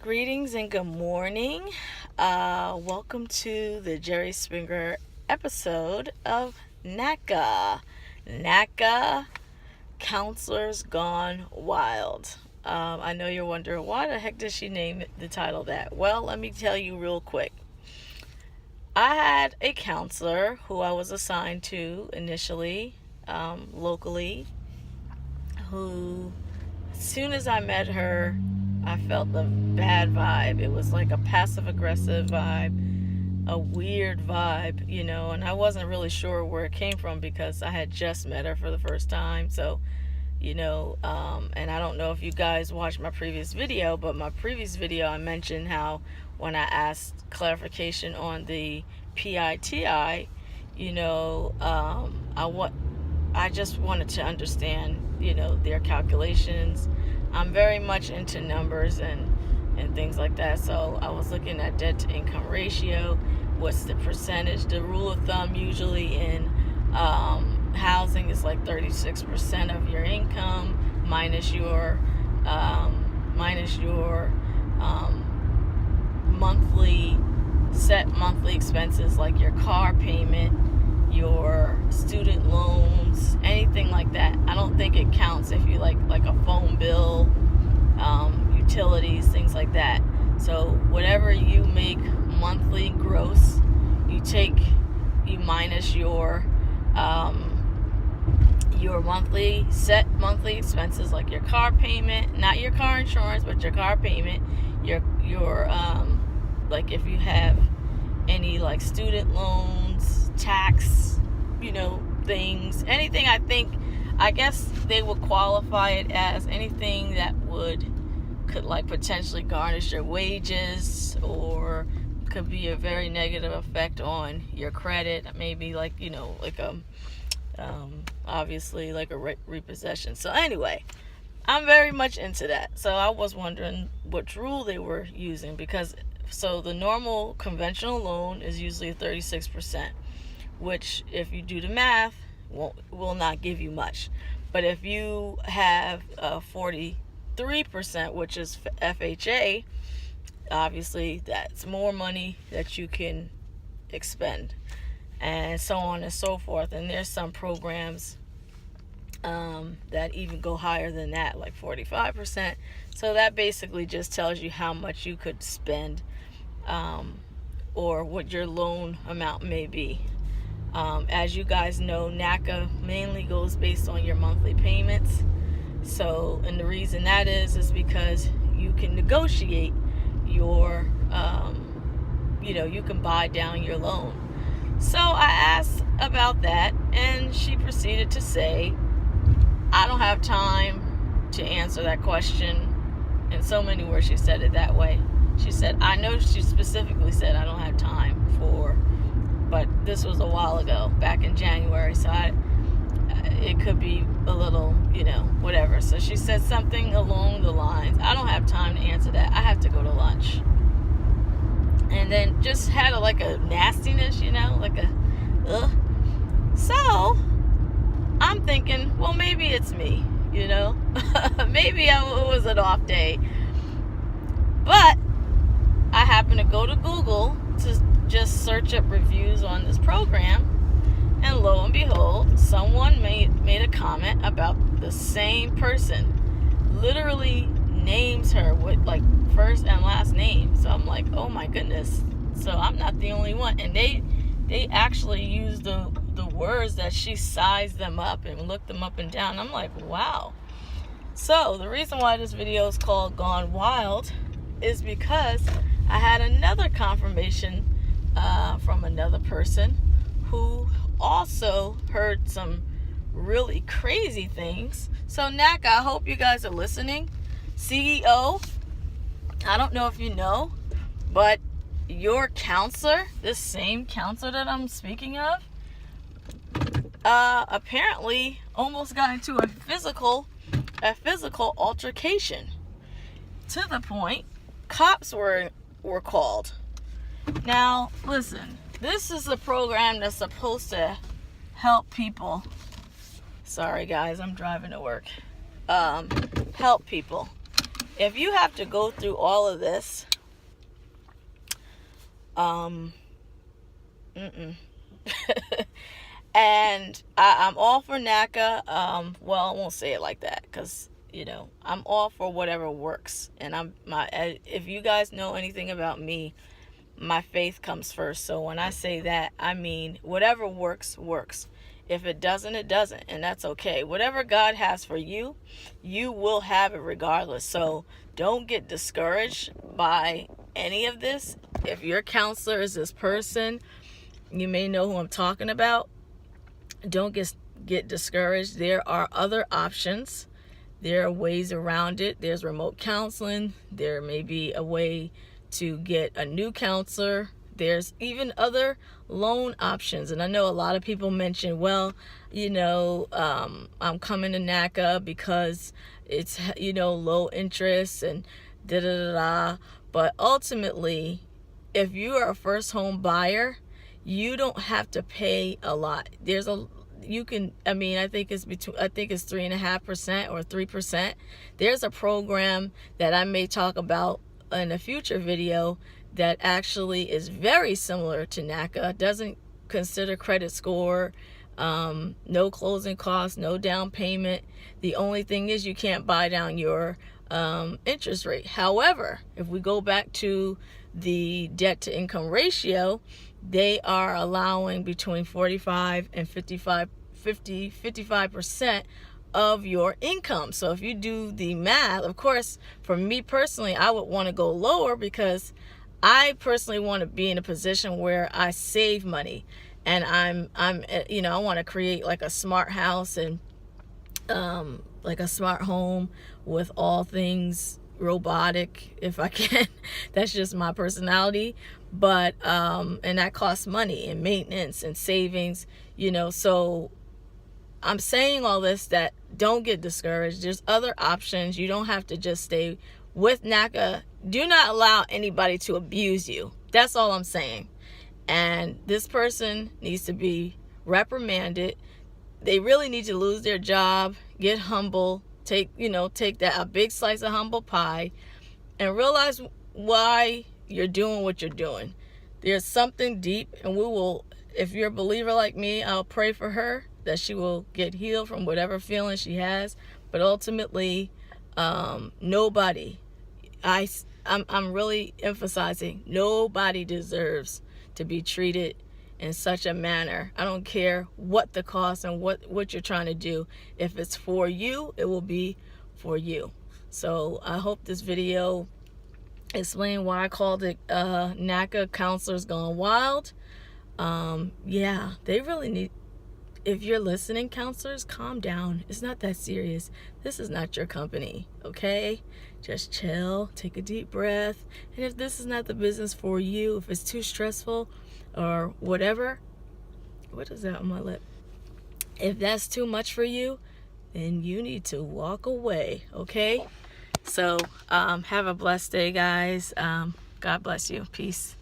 Greetings and good morning. Welcome to the Jerry Springer episode of NACA. NACA, Counselors Gone Wild. I know you're wondering, why the heck did she name the title that? Well, let me tell you real quick. I had a counselor who I was assigned to initially, locally, who, as soon as I met her, I felt the bad vibe. It was like a passive-aggressive vibe, a weird vibe, and I wasn't really sure where it came from because I had just met her for the first time. So, and I don't know if you guys watched my previous video, but my previous video I mentioned how when I asked clarification on the PITI, I just wanted to understand, their calculations. I'm very much into numbers and things like that. So I was looking at debt to income ratio. What's the percentage? The rule of thumb usually in housing is like 36% of your income minus your monthly expenses like your car payment, your student loans, anything like that. I don't think it counts if you like a phone bill, utilities, things like that. So whatever you make monthly gross, you minus your monthly expenses like your car payment, not your car insurance, but your car payment, your like if you have any like student loans, tax, things, anything. I guess they would qualify it as anything that could like potentially garnish your wages or could be a very negative effect on your credit. Maybe like, obviously like a repossession. So anyway, I'm very much into that. So I was wondering which rule they were using so the normal conventional loan is usually 36%, which if you do the math will not give you much. But if you have 43%, which is FHA, obviously that's more money that you can expend, and so on and so forth. And there's some programs that even go higher than that, like 45%. So that basically just tells you how much you could spend, or what your loan amount may be. As you guys know, NACA mainly goes based on your monthly payments. So, and the reason that is because you can negotiate your, you can buy down your loan. So I asked about that, and she proceeded to say, I don't have time to answer that question. In so many words, she said it that way. She said, I know she specifically said I don't have time but this was a while ago, back in January, so it could be a little, whatever. So she said something along the lines, I don't have time to answer that. I have to go to lunch. And then just had a nastiness, like a, ugh. So I'm thinking, well, maybe it's me, maybe it was an off day. But I happened to go to Google to just search up reviews on this program, and lo and behold, someone made a comment about the same person, literally names her with like first and last name. So I'm like, oh my goodness, so I'm not the only one. And they actually used the words that she sized them up and looked them up and down. I'm like, wow. So the reason why this video is called Gone Wild is because I had another confirmation from another person who also heard some really crazy things. So NACA, I hope you guys are listening. CEO, I don't know if you know, but your counselor, this same counselor that I'm speaking of, apparently almost got into a physical altercation, to the point cops were called. Now, listen, this is a program that's supposed to help people. Sorry, guys, I'm driving to work. Help people. if you have to go through all of this, mm-mm. And I'm all for NACA. Well, I won't say it like that, because I'm all for whatever works. And if you guys know anything about me, my faith comes first. So when I say that, I mean whatever works, works. If it doesn't, it doesn't, and that's okay. Whatever God has for you, you will have it regardless. So don't get discouraged by any of this. If your counselor is this person, you may know who I'm talking about. Don't get discouraged. There are other options. There are ways around it. There's remote counseling. There may be a way to get a new counselor. There's even other loan options. And I know a lot of people mention, well, I'm coming to NACA because it's, low interest and da-da-da-da. But ultimately, if you are a first home buyer, you don't have to pay a lot. I think it's 3.5% or 3%. There's a program that I may talk about in a future video that actually is very similar to NACA. Doesn't consider credit score, no closing costs, no down payment. The only thing is you can't buy down your interest rate. However, if we go back to the debt to income ratio, they are allowing between 45 and 55% of your income. So if you do the math, of course, for me personally, I would want to go lower, because I personally want to be in a position where I save money, and I want to create like a smart house and like a smart home with all things robotic, if I can. That's just my personality. But and that costs money and maintenance and savings, so I'm saying all this, that don't get discouraged. There's other options. You don't have to just stay with NACA. Do not allow anybody to abuse you. That's all I'm saying. And this person needs to be reprimanded. They really need to lose their job, get humble, take a big slice of humble pie, and realize why you're doing what you're doing. There's something deep, and if you're a believer like me, I'll pray for her that she will get healed from whatever feeling she has. But ultimately, nobody, I'm really emphasizing, nobody deserves to be treated in such a manner. I don't care what the cost and what you're trying to do. If it's for you, it will be for you. So I hope this video explained why I called it NACA Counselors Gone Wild. Yeah, they really need, if you're listening, counselors, calm down. It's not that serious. This is not your company, okay? Just chill, take a deep breath. And if this is not the business for you, if it's too stressful or whatever, what is that on my lip? If that's too much for you, then you need to walk away, okay? So have a blessed day, guys. God bless you. Peace.